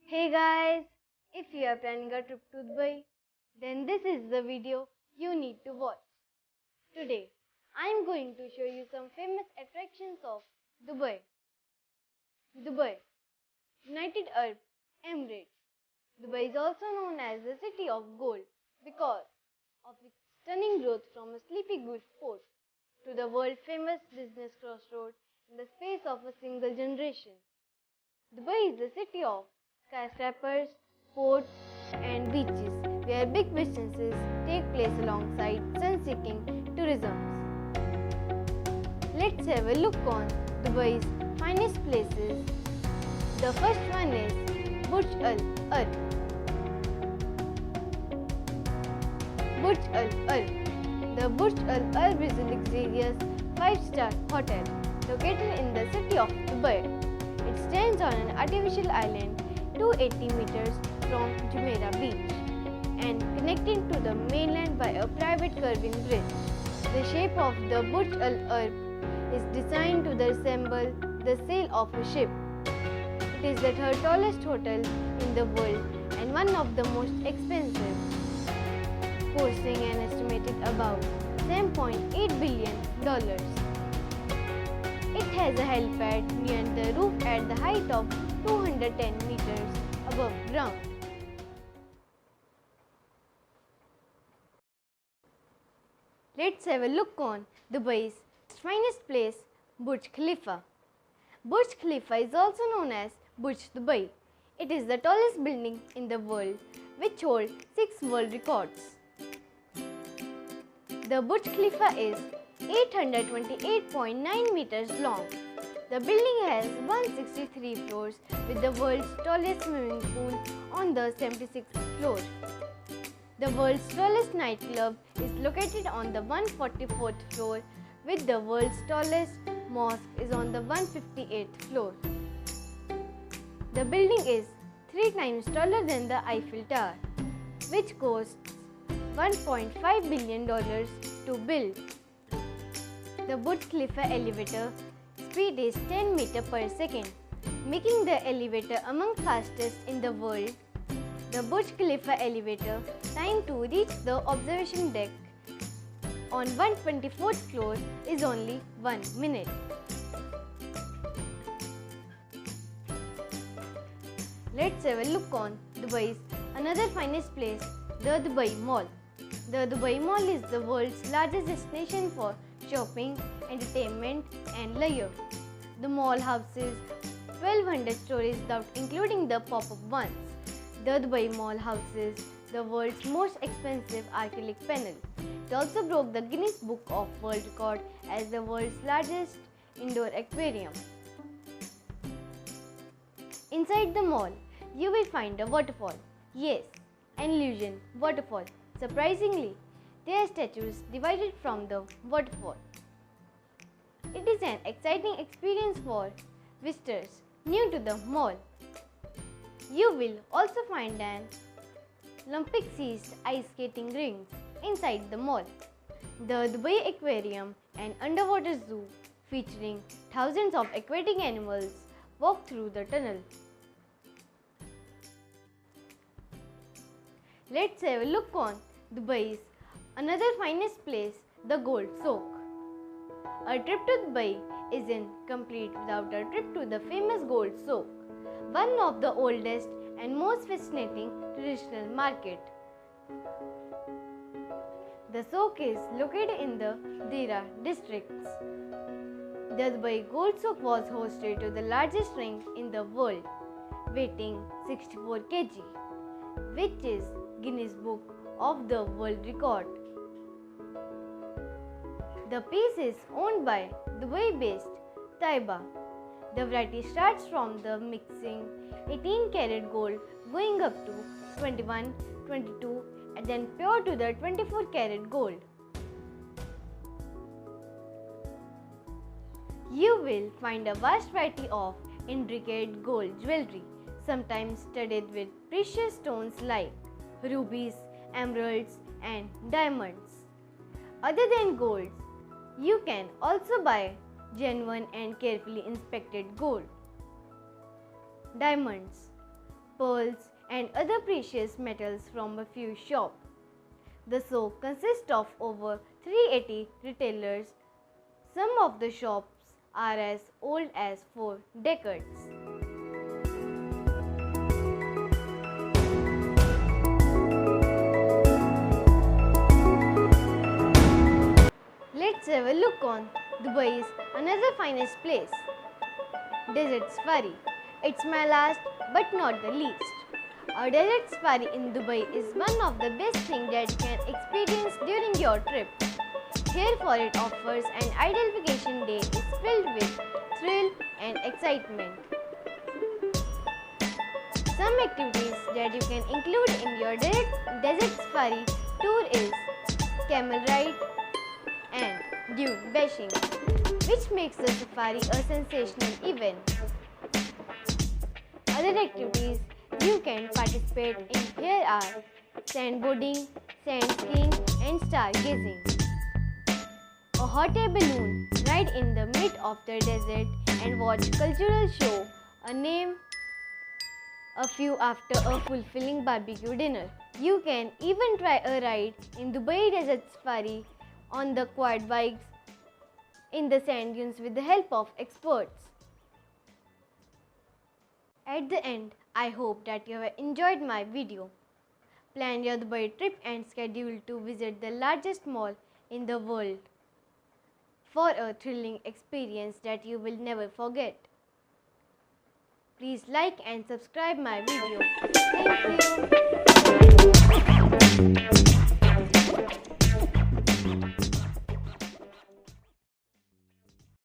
Hey guys, if you are planning a trip to Dubai, then this is the video you need to watch. Today, I am going to show you some famous attractions of Dubai. Dubai, United Arab Emirates. Dubai is also known as the City of Gold because of its stunning growth from a sleepy Gulf port to the world famous business crossroad in the space of a single generation. Dubai is the city of skyscrapers, ports, and beaches where big businesses take place alongside sun-seeking tourism. Let's have a look on Dubai's finest places. The first one is Burj Al Arab. Burj Al Arab. The Burj Al Arab is a luxurious 5-star hotel located in the city of Dubai. It stands on an artificial island 280 meters from Jumeirah Beach and connecting to the mainland by a private curving bridge. The shape of the Burj Al Arab is designed to resemble the sail of a ship. It is the third tallest hotel in the world and one of the most expensive, costing an estimated about $7.8 billion. It has a helipad near the roof at the height of 210 meters above ground. Let's have a look on Dubai's finest place, Burj Khalifa. Burj Khalifa is also known as Burj Dubai. It is the tallest building in the world, which holds 6 world records. The Burj Khalifa is 828.9 meters long. The building has 163 floors with the world's tallest swimming pool on the 76th floor. The world's tallest nightclub is located on the 144th floor, with the world's tallest mosque is on the 158th floor. The building is 3 times taller than the Eiffel Tower, which costs $1.5 billion to build. The Burj Khalifa elevator speed is 10 meters per second, making the elevator among fastest in the world. The Burj Khalifa elevator time to reach the observation deck on 124th floor is only 1 minute. Let's have a look on Dubai's another finest place, the Dubai Mall. The Dubai Mall is the world's largest destination for shopping, entertainment, and leisure. The mall houses 1200 stories without including the pop-up ones. The Dubai Mall houses the world's most expensive acrylic panel. It also broke the Guinness Book of World Record as the world's largest indoor aquarium. Inside the mall, you will find a waterfall. Yes, an illusion waterfall. Surprisingly, there are statues divided from the waterfall. It is an exciting experience for visitors new to the mall. You will also find an Olympic-sized ice skating rings inside the mall. The Dubai Aquarium, an underwater zoo featuring thousands of aquatic animals, walk through the tunnel. Let's have a look on Dubai's another finest place, the Gold Souk. A trip to Dubai isn't complete without a trip to the famous Gold Souk, one of the oldest and most fascinating traditional market. The souk is located in the Deira districts. The Dubai Gold Souk was hosted to the largest ring in the world, weighing 64 kg, which is Guinness Book of the World Record. The piece is owned by Dubai-based Taiba. The variety starts from the mixing 18 karat gold going up to 21, 22 and then pure to the 24 karat gold. You will find a vast variety of intricate gold jewelry, sometimes studded with precious stones like rubies, emeralds and diamonds. Other than gold, you can also buy genuine and carefully inspected gold, diamonds, pearls, and other precious metals from a few shops. The show consists of over 380 retailers. Some of the shops are as old as 4 decades. Let's have a look on Dubai's another finest place, Desert Safari. It's my last but not the least. A desert safari in Dubai is one of the best things that you can experience during your trip. Here for it offers an ideal vacation day is filled with thrill and excitement. Some activities that you can include in your desert safari tour is camel ride and dune bashing, which makes the safari a sensational event. Other activities you can participate in here are sandboarding, sand skiing and stargazing. A hot air balloon ride in the mid of the desert and watch cultural show, a few after a fulfilling barbecue dinner. You can even try a ride in Dubai Desert Safari on the quad bikes in the sand dunes with the help of experts. At the end, I hope that you have enjoyed my video. Plan your Dubai trip and schedule to visit the largest mall in the world for a thrilling experience that you will never forget. Please like and subscribe my video. Thank you.